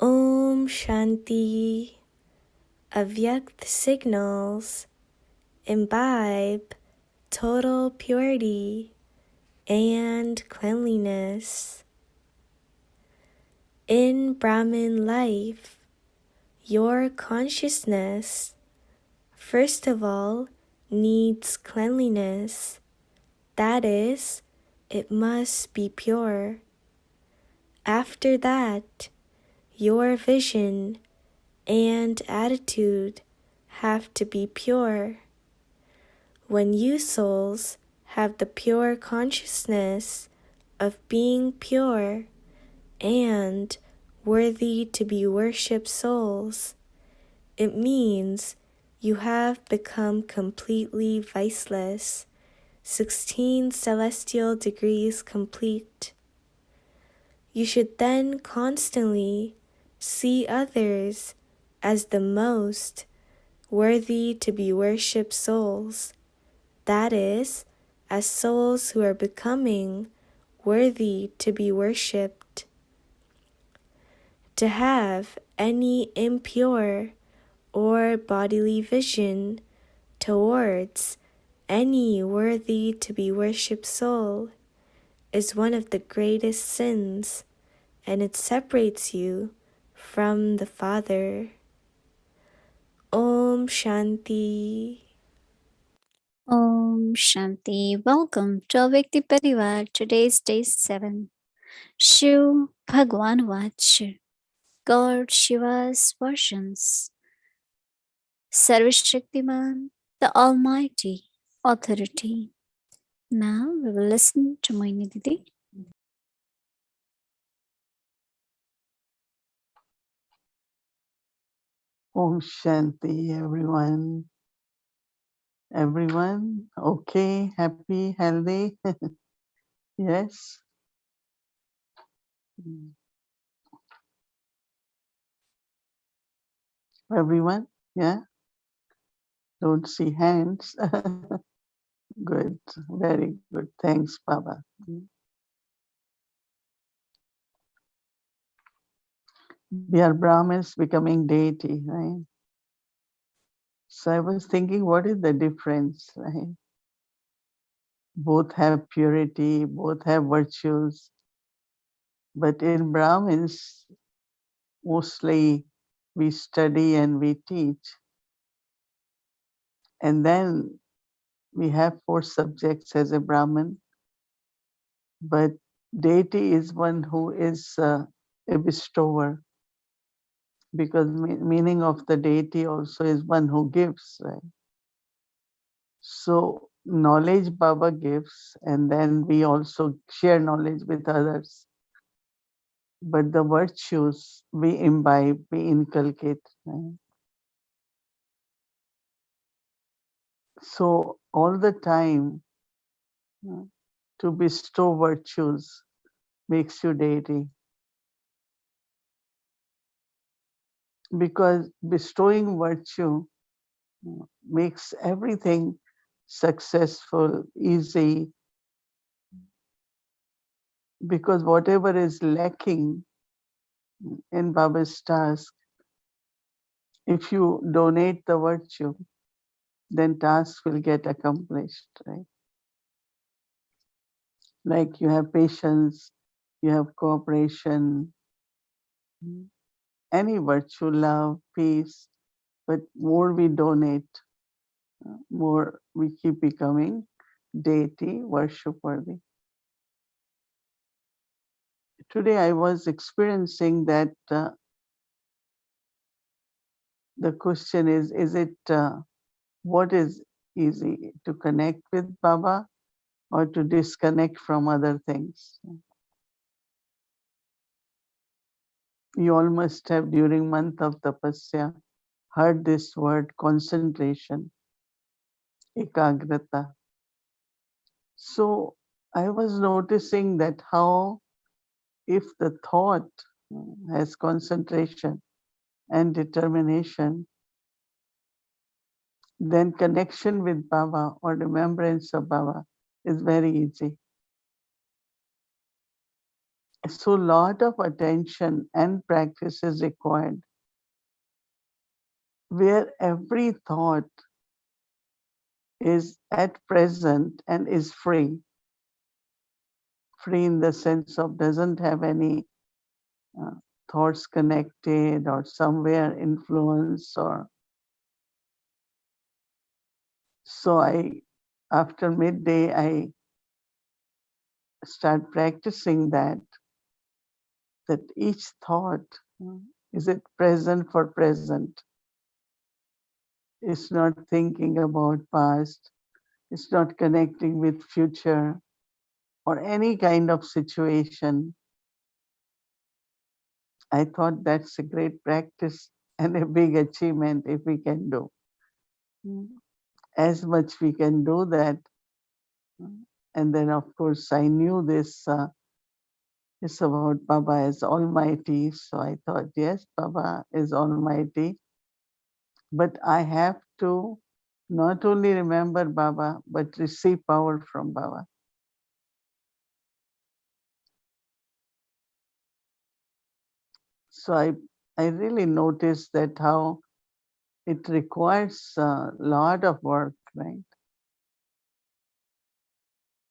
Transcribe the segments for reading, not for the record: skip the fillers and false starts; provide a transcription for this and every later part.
Om Shanti. Avyakt signals imbibe total purity and cleanliness. In Brahmin life, your consciousness, first of all, needs cleanliness. That is, it must be pure. After that, your vision and attitude have to be pure. When you souls have the pure consciousness of being pure and worthy to be worshipped souls. It means you have become completely viceless, 16 celestial degrees complete. You should then constantly see others as the most worthy to be worshipped souls, that is, as souls who are becoming worthy to be worshipped. To have any impure or bodily vision towards any worthy to be worshipped soul is one of the greatest sins, and it separates you from the Father. Om Shanti. Om Shanti. Welcome to Avyakti Parivar. Today's day 7. Shiv Bhagwan Vach. God Shiva's versions. Sarvashaktiman, the Almighty, Authority. Now we will listen to Mohini Didi. Om Shanti, everyone. Everyone, okay, happy, healthy? Yes. Everyone, yeah? Don't see hands. Good, very good. Thanks, Baba. We are Brahmins becoming deity, right? So I was thinking, what is the difference, right? Both have purity, both have virtues. But in Brahmins, mostly we study and we teach. And then we have 4 subjects as a Brahmin, but deity is one who is a bestower, because meaning of the deity also is one who gives, right? So knowledge Baba gives, and then we also share knowledge with others. But the virtues we imbibe, we inculcate. Right? So all the time, to bestow virtues makes you deity. Because bestowing virtue makes everything successful, easy, because whatever is lacking in Baba's task, if you donate the virtue, then task will get accomplished, right? Like you have patience, you have cooperation, any virtue, love, peace, but more we donate, more we keep becoming deity, worship worthy. Today I was experiencing that the question is it what is easy, to connect with Baba or to disconnect from other things? You all must have during month of Tapasya heard this word concentration, ekagrata. So I was noticing that how if the thought has concentration and determination, then connection with Baba or remembrance of Baba is very easy. So lot of attention and practice is required, where every thought is at present and is free. Free in the sense of doesn't have any uh, thoughts connected or somewhere influence or. So after midday, I start practicing that each thought, is it present for present? It's not thinking about past. It's not connecting with future or any kind of situation, I thought that's a great practice and a big achievement if we can do. As much we can do that. And then, of course, I knew this is about Baba as Almighty. So I thought, yes, Baba is Almighty. But I have to not only remember Baba, but receive power from Baba. So I really noticed that how it requires a lot of work, right?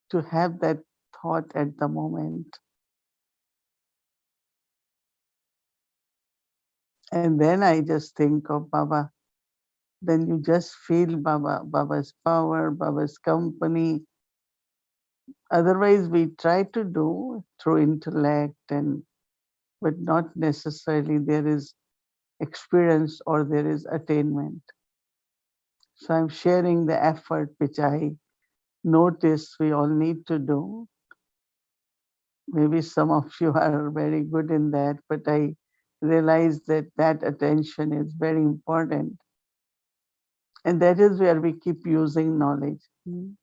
To have that thought at the moment. And then I just think of Baba. Then you just feel Baba, Baba's power, Baba's company. Otherwise, we try to do through intellect, but not necessarily there is experience or there is attainment. So I'm sharing the effort which I notice we all need to do. Maybe some of you are very good in that, but I realize that attention is very important. And that is where we keep using knowledge. Then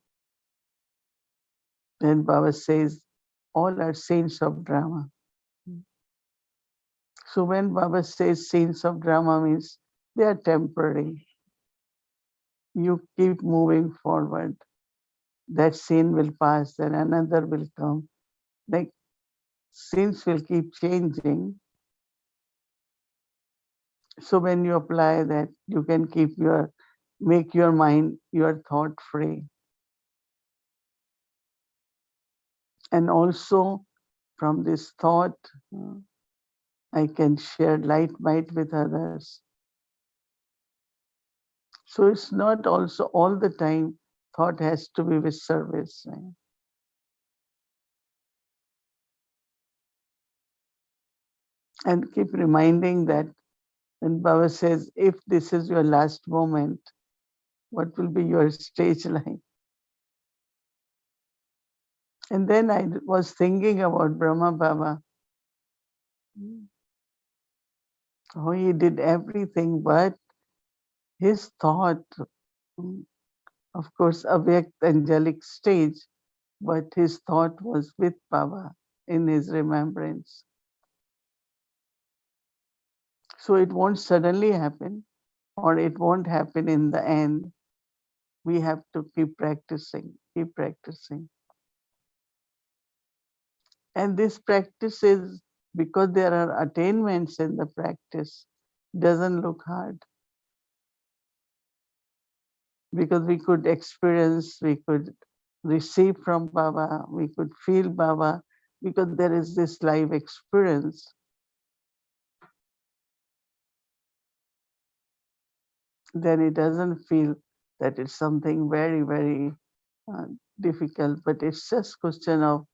Baba says, all are saints of drama. So when Baba says saints of drama means they are temporary. You keep moving forward. That scene will pass, then another will come. Like scenes will keep changing. So when you apply that, you can make your mind, your thought free. And also from this thought, I can share light might with others. So it's not also all the time thought has to be with service. Right? And keep reminding that when Baba says, if this is your last moment, what will be your stage like? And then I was thinking about Brahma Baba. Oh, he did everything, but his thought, of course, avyakt angelic stage, but his thought was with Baba in his remembrance. So it won't suddenly happen, or it won't happen in the end. We have to keep practicing, keep practicing. And this practice is because there are attainments in the practice, doesn't look hard. Because we could experience, we could receive from Baba, we could feel Baba, because there is this live experience. Then it doesn't feel that it's something very, very difficult, but it's just question of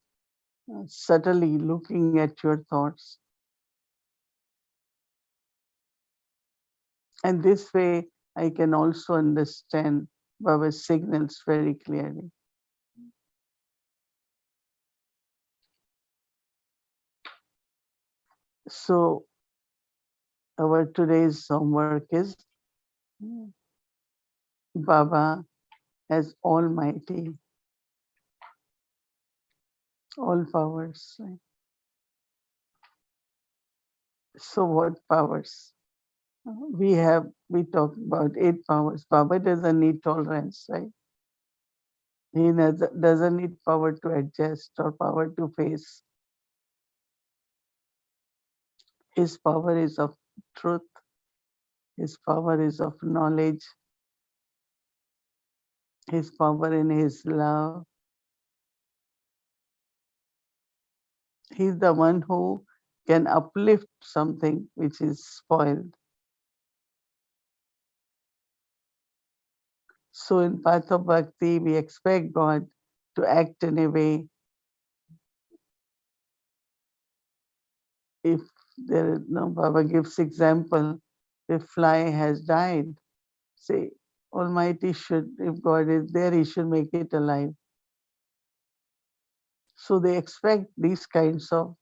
subtly looking at your thoughts. And this way, I can also understand Baba's signals very clearly. So our today's homework is Baba as Almighty, all powers. Right? So what powers? We talk about 8 powers. Baba doesn't need tolerance, right? He doesn't need power to adjust or power to face. His power is of truth. His power is of knowledge. His power in his love. He's the one who can uplift something which is spoiled. So in path of bhakti, we expect God to act in a way. If there is no, Baba gives example, if fly has died, say Almighty should, if God is there, he should make it alive. So they expect these kinds of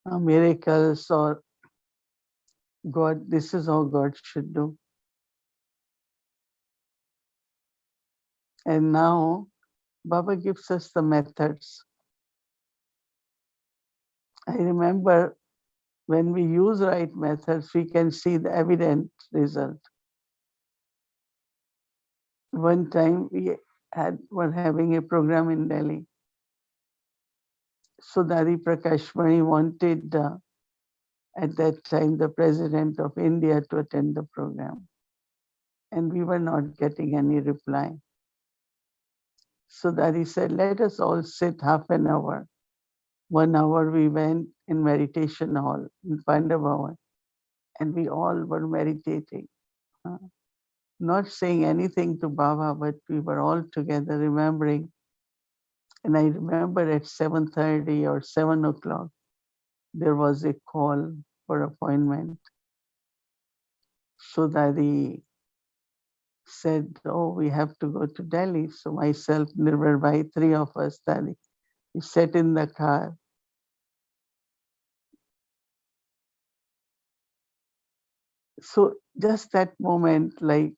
miracles or God, this is how God should do. And now Baba gives us the methods. I remember when we use right methods, we can see the evident result. One time we were having a program in Delhi. So Dadi Prakash Mani wanted at that time the President of India to attend the program. And we were not getting any reply. So Dadi said, let us all sit half an hour. 1 hour we went in meditation hall in Pandavavan and we all were meditating. Not saying anything to Baba, but we were all together remembering. And I remember at 7:30 or 7 o'clock, there was a call for appointment. So Dadi said, oh, we have to go to Delhi. So myself, Nirvar Bhai, three of us, Dadi, we sat in the car. So just that moment, like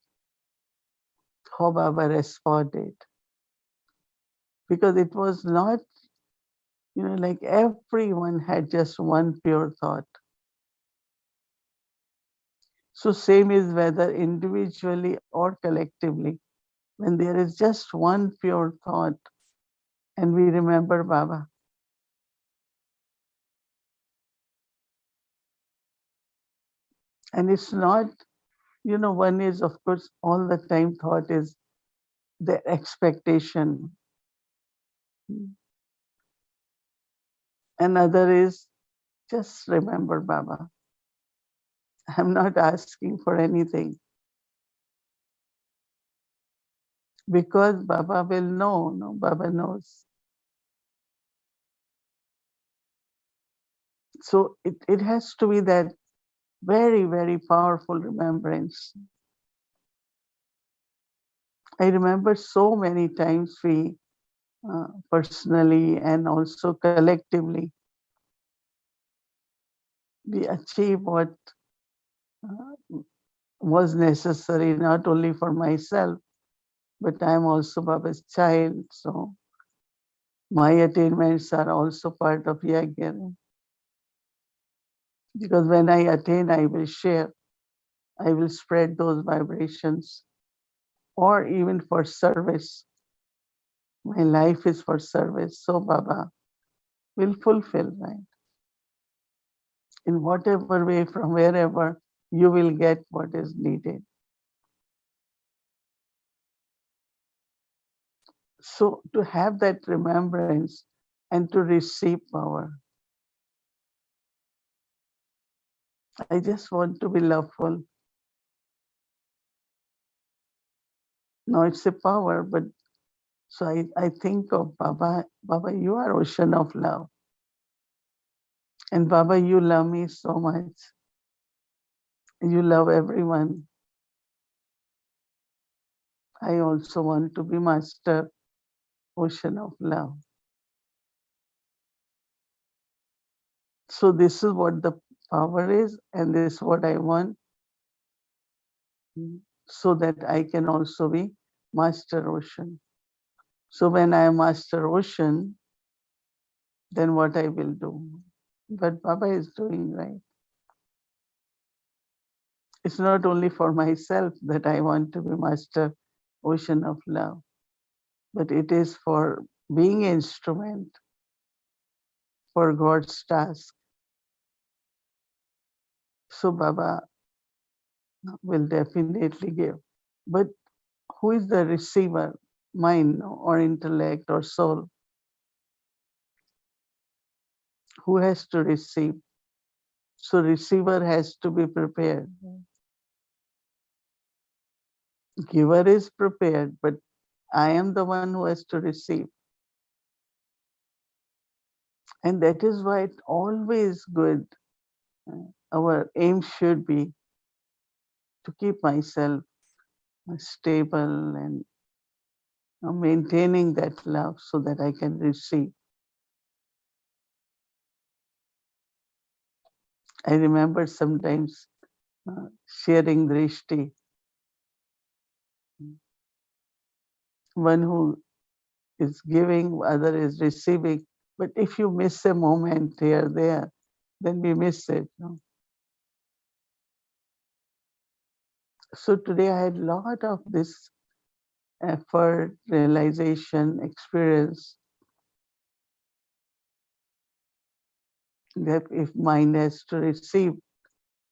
how Baba responded, because it was not, like everyone had just one pure thought. So same is whether individually or collectively, when there is just one pure thought and we remember Baba. And it's not, one is of course all the time thought is the expectation. Another is just remember Baba. I'm not asking for anything because Baba will know. No, Baba knows. So it has to be that very, very powerful remembrance. I remember so many times we personally and also collectively, we achieve what was necessary, not only for myself, but I'm also Baba's child. So my attainments are also part of Yagya. Because when I attain, I will share. I will spread those vibrations, or even for service. My life is for service. So Baba will fulfill, right? In whatever way, from wherever, you will get what is needed. So to have that remembrance and to receive power. I just want to be loveful. No, it's a power, but so I think of Baba, Baba, you are ocean of love. And Baba, you love me so much. You love everyone. I also want to be master ocean of love. So this is what the power is, and this is what I want, so that I can also be master ocean. So when I am master ocean, then what I will do? But Baba is doing, right? It's not only for myself that I want to be master ocean of love, but it is for being instrument for God's task. So Baba will definitely give. But who is the receiver? Mind or intellect or soul? Who has to receive? So receiver has to be prepared. Giver is prepared, but I am the one who has to receive. And that is why it's always good. Our aim should be to keep myself stable and maintaining that love so that I can receive. I remember sometimes sharing drishti. One who is giving, other is receiving. But if you miss a moment here, there, then we miss it. No? So today I had a lot of this effort, realization, experience that if mind has to receive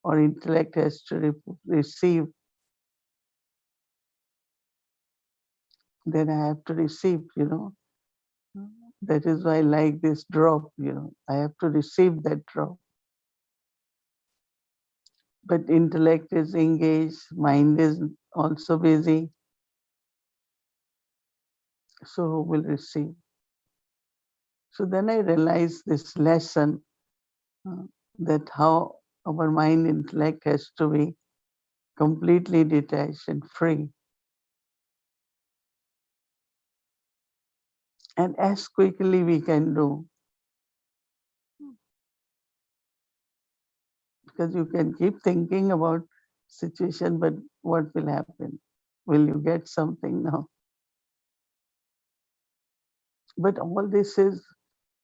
or intellect has to receive, then I have to receive, That is why I like this drop, I have to receive that drop. But intellect is engaged, mind is also busy. So who will receive? So then I realized this lesson that how our mind intellect has to be completely detached and free. And as quickly we can do, because you can keep thinking about situation, but what will happen? Will you get something now? But all this is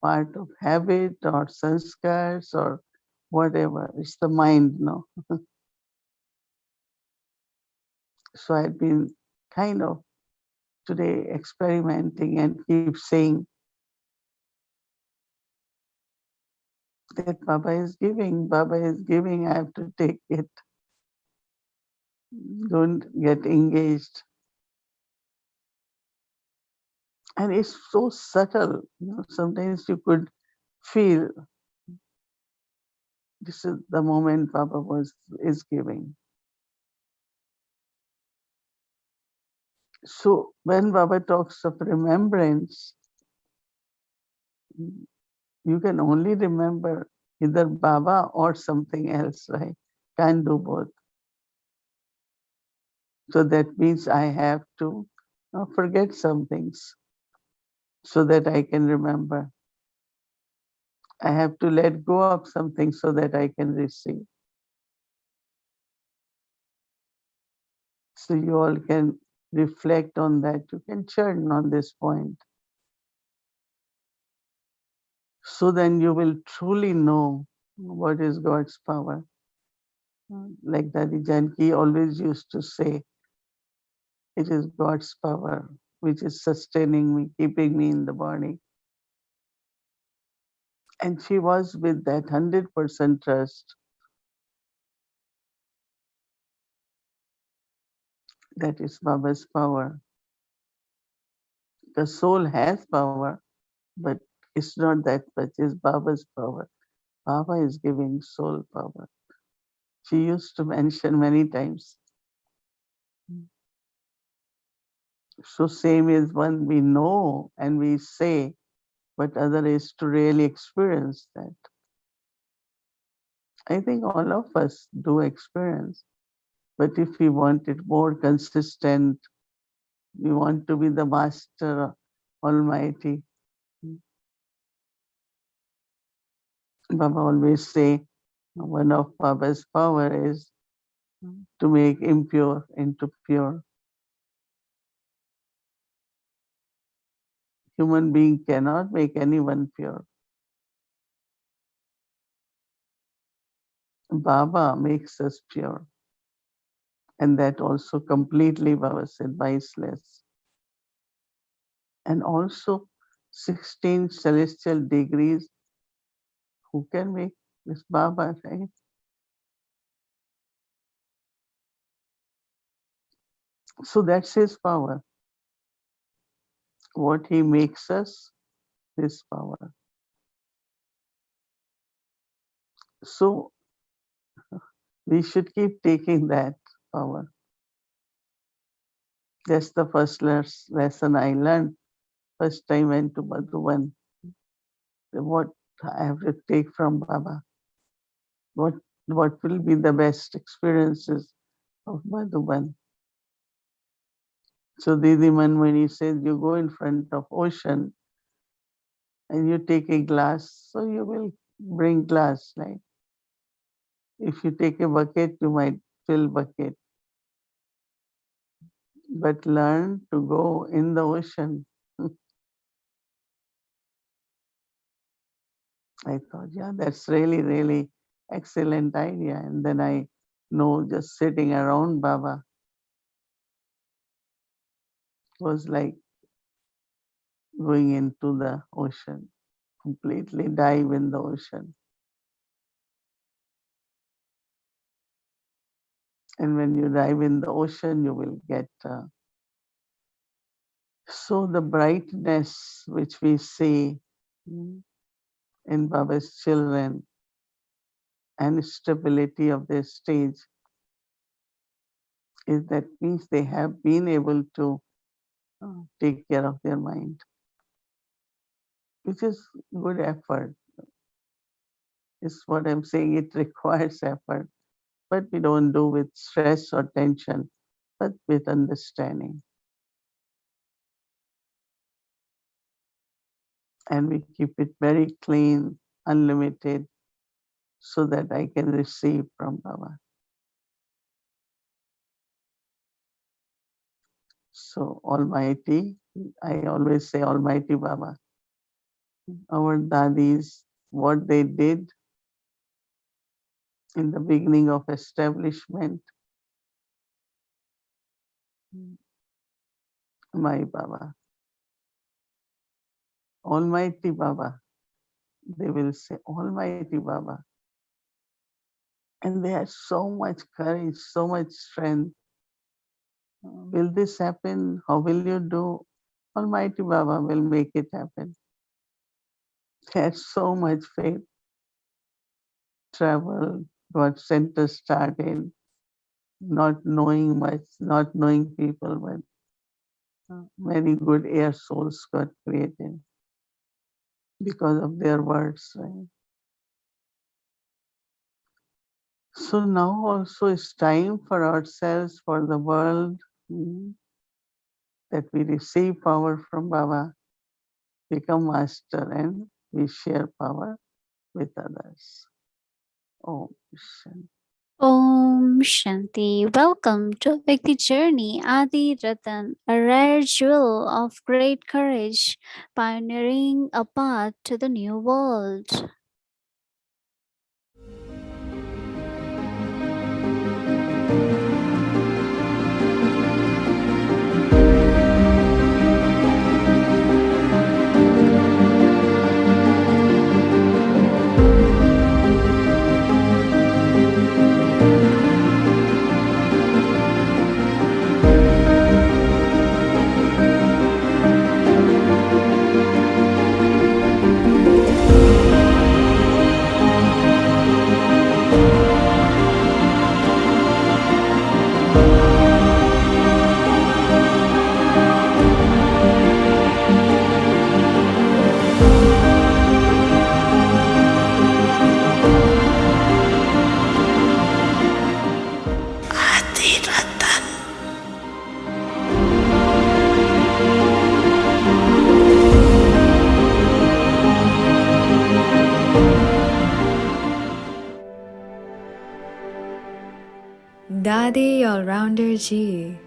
part of habit or sanskars or whatever. It's the mind, no? So I've been kind of today experimenting and keep saying that Baba is giving, Baba is giving, I have to take it. Don't get engaged. And it's so subtle, sometimes you could feel this is the moment Baba is giving. So when Baba talks of remembrance, you can only remember either Baba or something else, right? Can't do both. So that means I have to forget some things so that I can remember. I have to let go of something so that I can receive. So you all can reflect on that. You can churn on this point. So then you will truly know what is God's power. Like Dadi Janki always used to say, it is God's power which is sustaining me, keeping me in the body. And she was with that 100% trust that is Baba's power. The soul has power, but it's not that much, it's Baba's power. Baba is giving soul power. She used to mention many times. So same is one we know and we say, but other is to really experience that. I think all of us do experience, but if we want it more consistent, we want to be the Master Almighty. Baba always say, one of Baba's power is to make impure into pure. Human being cannot make anyone pure. Baba makes us pure. And that also completely, Baba said, viceless. And also 16 celestial degrees, who can make this Baba, right? So that's his power. What he makes us, his power. So we should keep taking that power. That's the first lesson I learned. First time I went to Madhuban. What I have to take from Baba. What will be the best experiences of Madhuban. So Didi Manmani says you go in front of ocean and you take a glass, so you will bring glass, right? If you take a bucket, you might fill bucket, but learn to go in the ocean. I thought, yeah, that's really, really excellent idea. And then I know just sitting around Baba was like going into the ocean, completely dive in the ocean. And when you dive in the ocean, you will get so the brightness which we see in Baba's children and stability of their stage is that means they have been able to take care of their mind, which is good effort. Is what I'm saying. It requires effort, but we don't do with stress or tension, but with understanding. And we keep it very clean, unlimited, so that I can receive from Baba. So Almighty, I always say Almighty Baba, our dadis, what they did in the beginning of establishment, my Baba, Almighty Baba, they will say Almighty Baba. And they had so much courage, so much strength. Will this happen? How will you do? Almighty Baba will make it happen. They had so much faith. Travel, got center started, not knowing much, not knowing people, but many good air souls got created because of their words, right? So now also it's time for ourselves, for the world, that we receive power from Baba, become master, and we share power with others. Om Shanti. Om Shanti. Welcome to Vikti Journey, Adi Ratan, a rare jewel of great courage, pioneering a path to the new world. Dadi All-Rounder Ji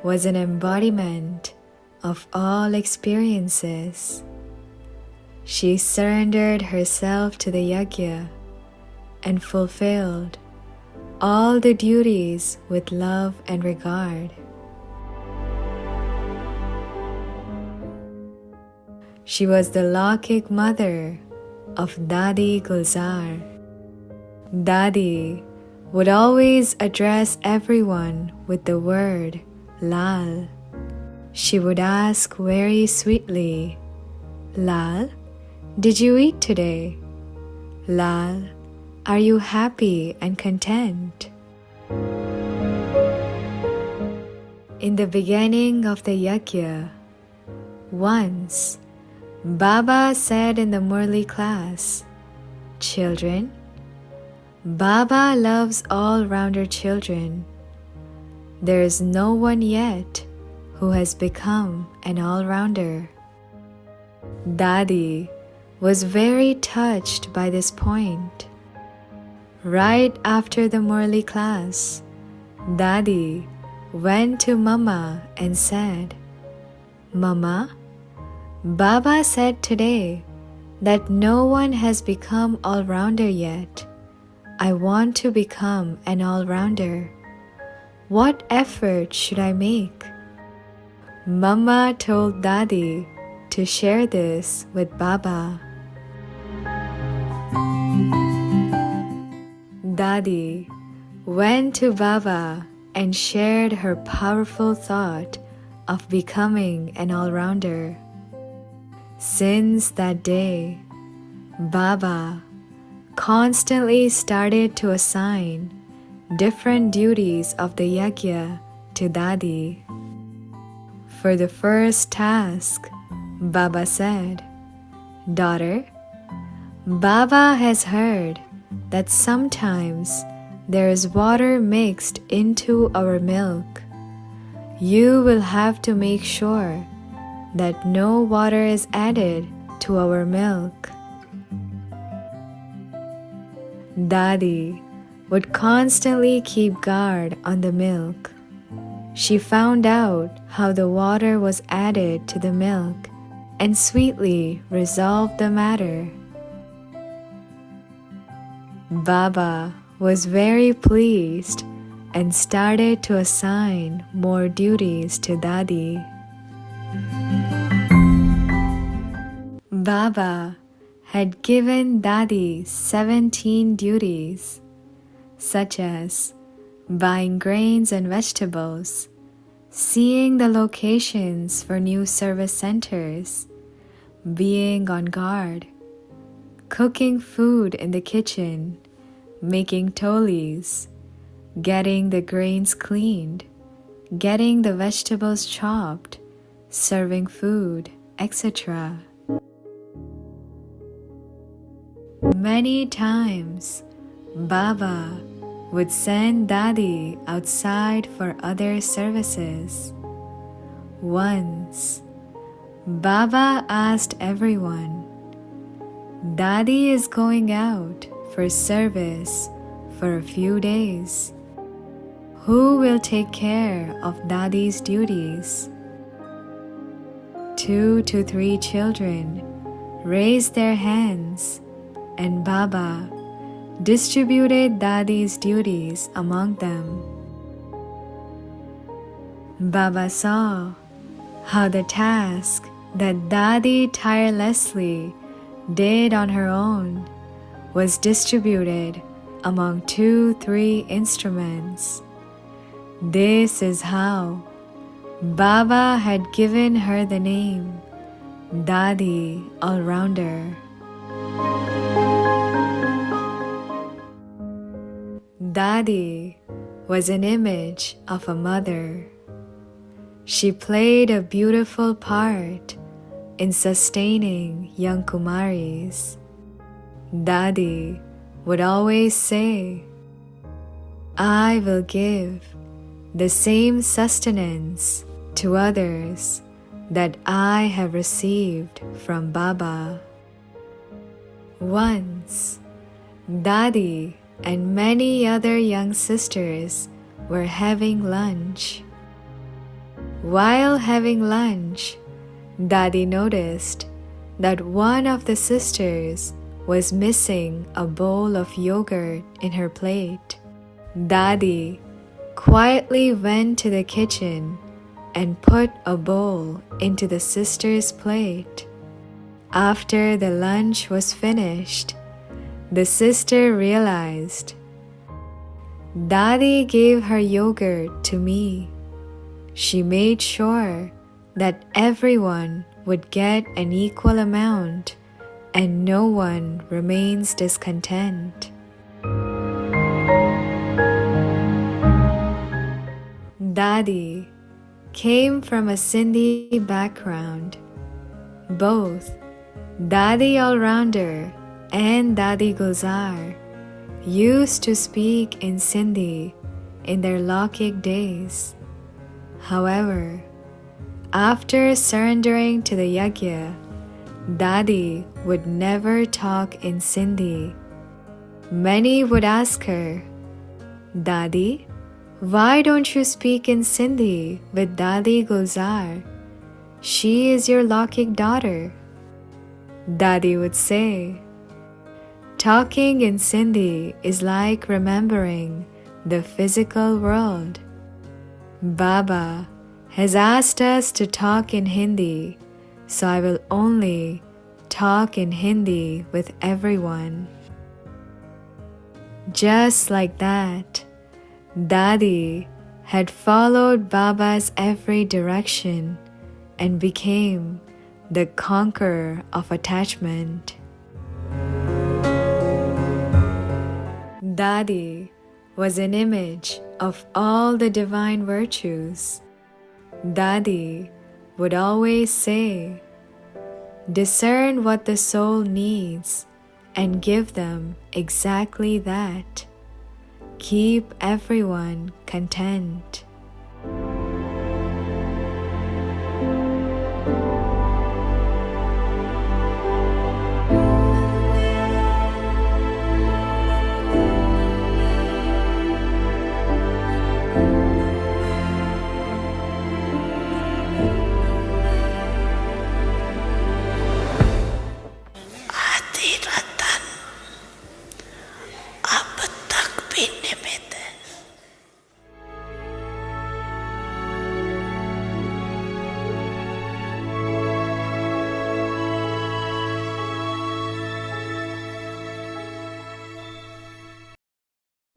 was an embodiment of all experiences. She surrendered herself to the yajna and fulfilled all the duties with love and regard. She was the Laukik mother of Dadi Gulzar. Dadi would always address everyone with the word Lal. She would ask very sweetly, Lal, did you eat today? Lal, are you happy and content? In the beginning of the yajna, once Baba said in the Murli class, Children, Baba loves all-rounder children. There is no one yet who has become an all-rounder. Dadi was very touched by this point. Right after the Murli class, Dadi went to Mama and said, Mama, Baba said today that no one has become all-rounder yet. I want to become an all-rounder. What effort should I make? Mama told Dadi to share this with Baba. Dadi went to Baba and shared her powerful thought of becoming an all-rounder. Since that day, Baba constantly started to assign different duties of the yajna to Dadi. For the first task, Baba said, Daughter, Baba has heard that sometimes there is water mixed into our milk. You will have to make sure that no water is added to our milk. Dadi would constantly keep guard on the milk. She found out how the water was added to the milk and sweetly resolved the matter. Baba was very pleased and started to assign more duties to Dadi. Baba had given Dadi 17 duties, such as buying grains and vegetables, seeing the locations for new service centers, being on guard, cooking food in the kitchen, making tolis, getting the grains cleaned, getting the vegetables chopped, serving food, etc. Many times, Baba would send Dadi outside for other services. Once, Baba asked everyone, Dadi is going out for service for a few days. Who will take care of Dadi's duties? 2 to 3 children raised their hands, and Baba distributed Dadi's duties among them. Baba saw how the task that Dadi tirelessly did on her own was distributed among 2-3 instruments. This is how Baba had given her the name Dadi All-Rounder. Dadi was an image of a mother. She played a beautiful part in sustaining young Kumaris. Dadi would always say, I will give the same sustenance to others that I have received from Baba. Once, Dadi and many other young sisters were having lunch. While having lunch, Dadi noticed that one of the sisters was missing a bowl of yogurt in her plate. Dadi quietly went to the kitchen and put a bowl into the sister's plate. After the lunch was finished, the sister realized, Dadi gave her yogurt to me. She made sure that everyone would get an equal amount and no one remains discontent. Dadi came from a Sindhi background. Both Dadi All-Rounder and Dadi Gulzar used to speak in Sindhi in their Laukik days. However, after surrendering to the yajna, Dadi would never talk in Sindhi. many would ask her, Dadi, why don't you speak in Sindhi with Dadi Gulzar? She is your Lokik daughter. Dadi would say, talking in Sindhi is like remembering the physical world. Baba has asked us to talk in Hindi, so I will only talk in Hindi with everyone. Just like that, Dadi had followed Baba's every direction and became the conqueror of attachment. Dadi was an image of all the divine virtues. Dadi would always say, discern what the soul needs and give them exactly that. Keep everyone content.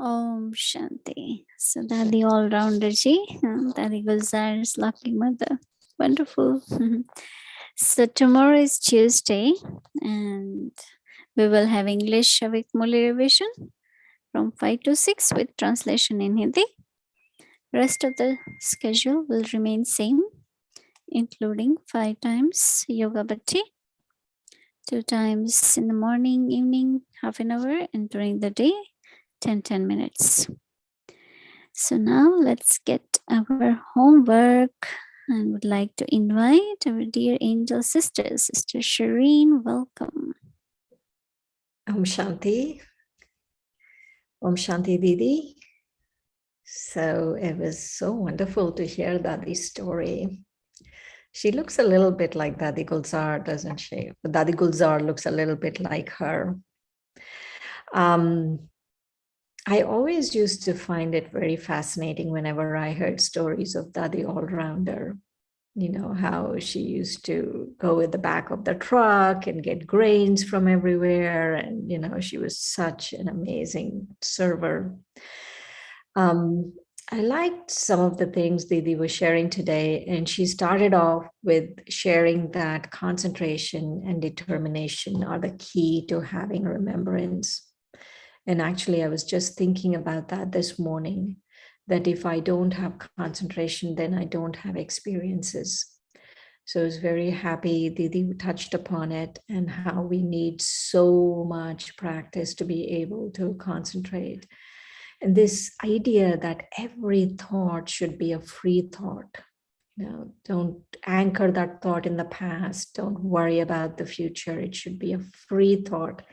Om Shanti. So Dadi all-rounder ji, Dadi Gulzar's lucky mother. Wonderful. So tomorrow is Tuesday and we will have English Shavik Muli revision from 5 to 6 with translation in Hindi. Rest of the schedule will remain same, including 5 times Yoga Bhatti, 2 times in the morning, evening, half an hour, and during the day, 10 minutes. So now let's get our homework and would like to invite our dear angel sister, Sister Shireen. Welcome. Om Shanti. Om Shanti Didi. So it was so wonderful to hear Dadi's story. She looks a little bit like Dadi Gulzar, doesn't she? But Dadi Gulzar looks a little bit like her. I always used to find it very fascinating whenever I heard stories of Dadi All-Rounder. You know, how she used to go at the back of the truck and get grains from everywhere. And, you know, she was such an amazing server. I liked some of the things Didi was sharing today, and she started off with sharing that concentration and determination are the key to having remembrance. And actually, I was just thinking about that this morning, that if I don't have concentration, then I don't have experiences. So I was very happy Didi touched upon it and how we need so much practice to be able to concentrate. And this idea that every thought should be a free thought. You know, don't anchor that thought in the past. Don't worry about the future. It should be a free thought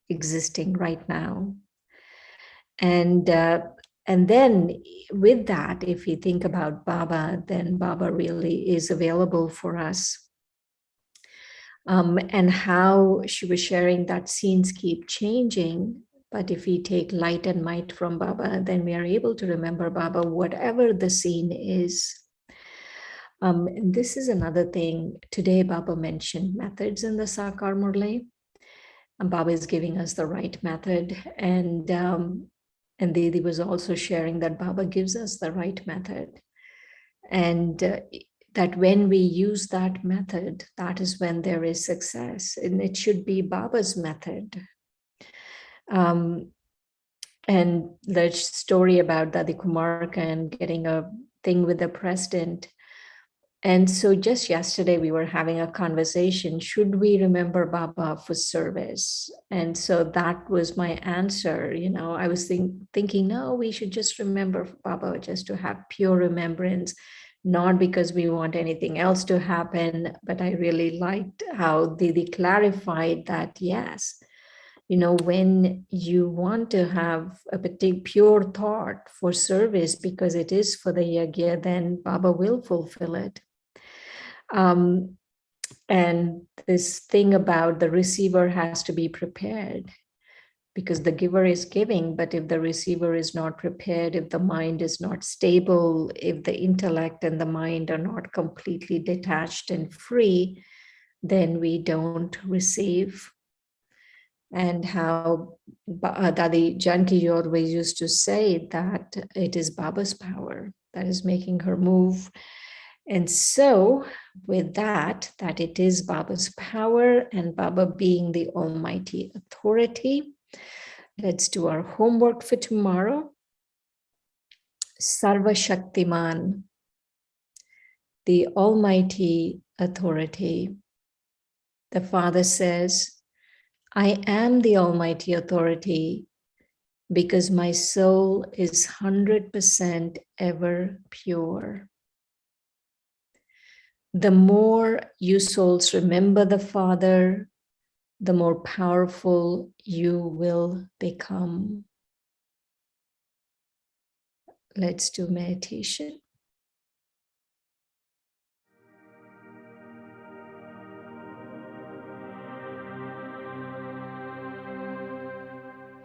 existing right now. And then with that, if we think about Baba, then Baba really is available for us. And how she was sharing that scenes keep changing. But if we take light and might from Baba, then we are able to remember Baba, whatever the scene is. And this is another thing. Today, Baba mentioned methods in the Sakar Murli. And Baba is giving us the right method. And Didi was also sharing that Baba gives us the right method. And that when we use that method, that is when there is success. And it should be Baba's method. And the story about Dadi Kumarka and getting a thing with the president. And so just yesterday we were having a conversation, should we remember Baba for service? And so that was my answer. You know, I was thinking, no, we should just remember Baba just to have pure remembrance, not because we want anything else to happen. But I really liked how Didi clarified that, yes, when you want to have a particular pure thought for service because it is for the yagya, then Baba will fulfill it. And this thing about the receiver has to be prepared, because the giver is giving, but if the receiver is not prepared, if the mind is not stable, if the intellect and the mind are not completely detached and free, then we don't receive. And how Dadi Janki always used to say that it is Baba's power that is making her move. And so with that it is Baba's power and Baba being the almighty authority, let's do our homework for tomorrow. Sarva Shaktiman, the almighty authority. The Father says, I am the almighty authority because my soul is 100% ever pure. The more you souls remember the Father, the more powerful you will become. Let's do meditation.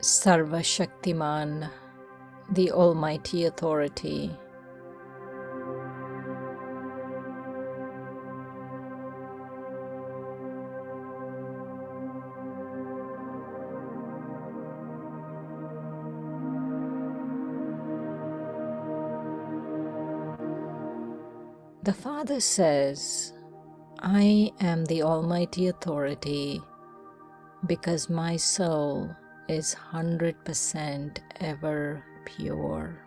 Sarva Shaktiman, the almighty authority. The Father says, I am the almighty authority because my soul is 100% ever pure.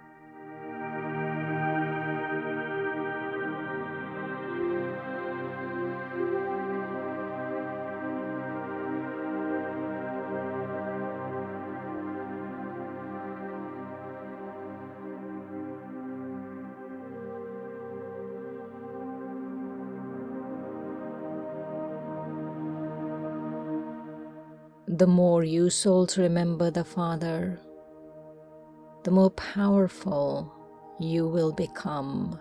The more you souls remember the Father, the more powerful you will become.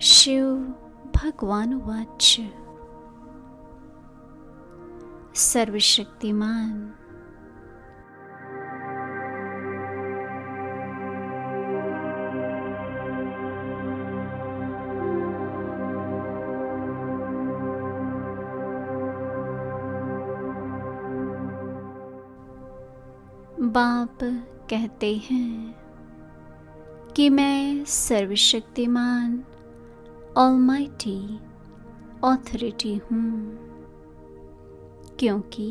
Shiv भगवान watch सर्वशक्तिमान बाप कहते हैं कि मैं सर्वशक्तिमान almighty authority हूँ, क्योंकि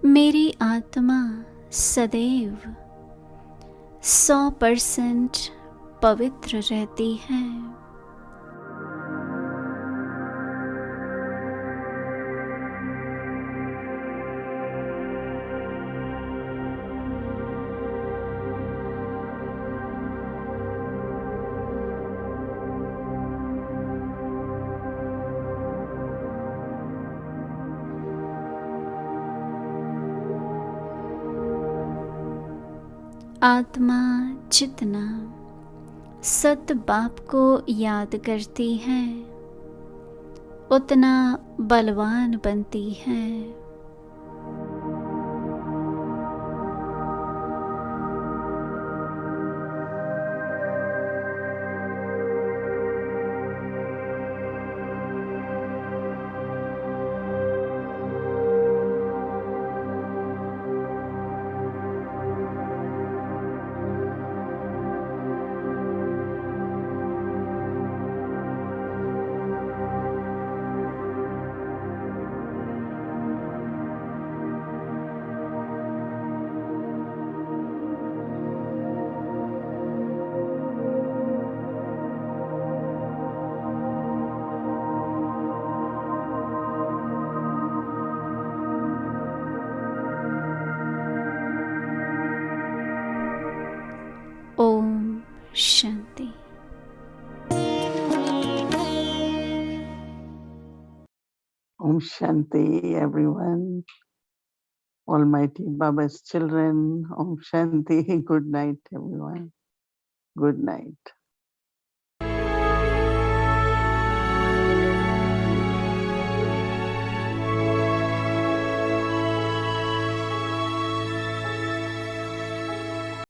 मेरी आत्मा सदैव 100% पवित्र रहती है। आत्मा जितना सत बाप को याद करती है उतना बलवान बनती है। Shanti. Om Shanti, everyone. Almighty Baba's children. Om Shanti. Good night, everyone. Good night.